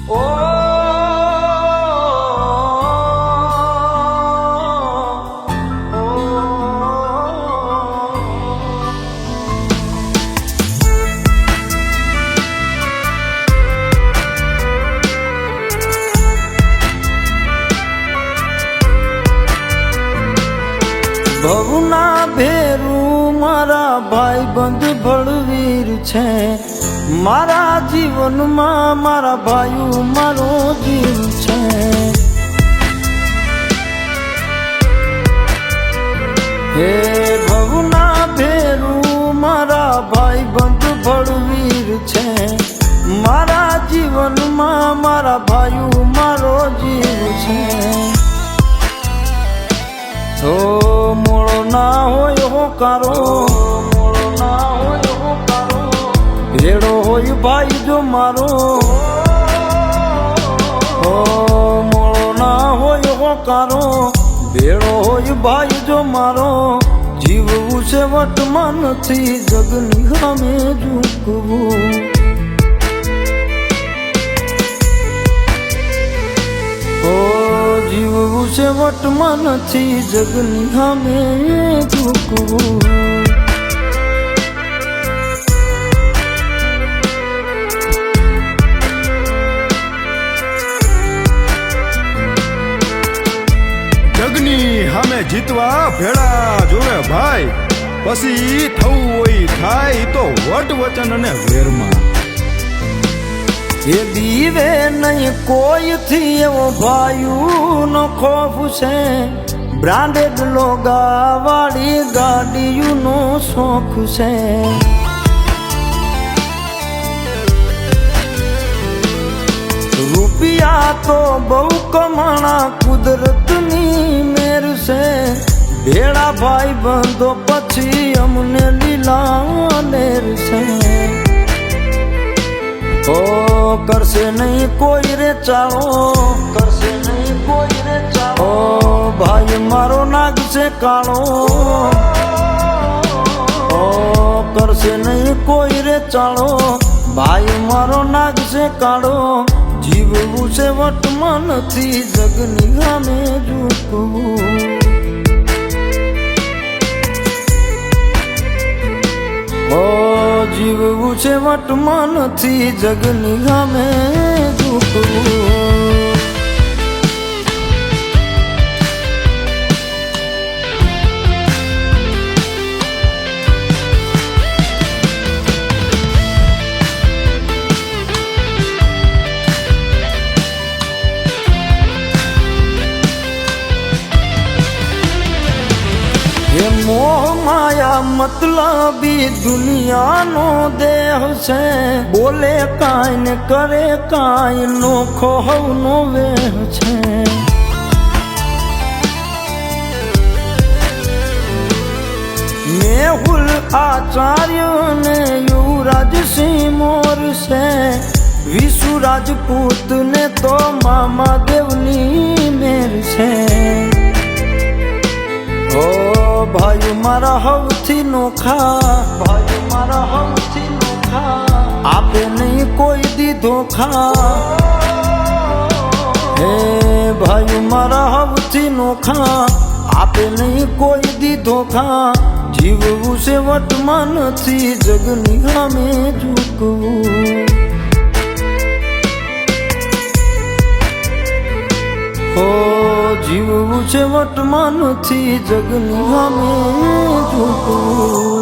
ભવના ભેરું મારા ભાઈબંધ ભળવીર છે, મારા જીવનમાં મારા ભાઈઓ મારો જીવ છે। હે ભવના ભેરું મારા ભાઈબંધ ભળવીર છે, મારા જીવનમાં મારા ભાઈઓ મારો જીવ છે। તો મોળો ના હોય હોકારો, મોળો ના હોય હોકારો, ભેડો હોય ભાઈ જો મારો। ઓ મોળો ના હોય હોકારો, ભેડો હોય ભાઈ જો મારો। જીવવું છે વટમાં નથી જગની સામે ઝૂકવું। જીવવું છે વટમાં નથી જગની સામે ઝૂકવું। જગની સામે જીતવા ભેળા જોવે ભાઈ, પછી થવું હોય થાય તો વટ વચન અને વેરમાં। એ દીવે નહીં કોઈથી એવો ભાઈઓનો ખોફ છે, બ્રાન્ડેડ લોગાવાળી ગાડીઓનો શોખ છે। રૂપિયા તો બહુ કમાણા કુદરતની મેર છે, ભેળા ભાઈ બંધો પછી અમને લીલા લેર છે। ઓ કરશે નહીં કોઈ રે ચાળો, કરશે નહીં કોઈ રે ચાળો, ઓ ભાઈ મારો નાગ છે કાળો। ઓ કરશે નહીં કોઈ રે ચાળો, ભાઈ મારો નાગ છે કાળો। જીવવું છે વટમાં નથી જગની સામે ઝૂકવું। જીવવું છે વટમાં નથી જગની સામે ઝૂકવું। એ મોહ માયા મતલબી દુનિયાનો દેહ છે, બોલે કાંઈ ને કરે કાંઈ નોખો હવનો વેહ છે। મેહુલ આચાર્ય ને યુવરાજ સિંહ મોર છે, વિશુ રાજપૂત ને તો મામા દેવની મેર છે। ઓ ભાઈ મારા હવથી નોખા, ભાઈ મારા હવથી નોખા, આપે નહીં કોઈ દી ધોખા। હે ભાઈ મારા હવથી નોખા, આપે નહીં કોઈ દી ધોખા। જીવવું છે વટમાં નથી જગની સામે ઝૂકવું। જીવવું છે વટમાં નથી જગની સામે ઝૂકવું।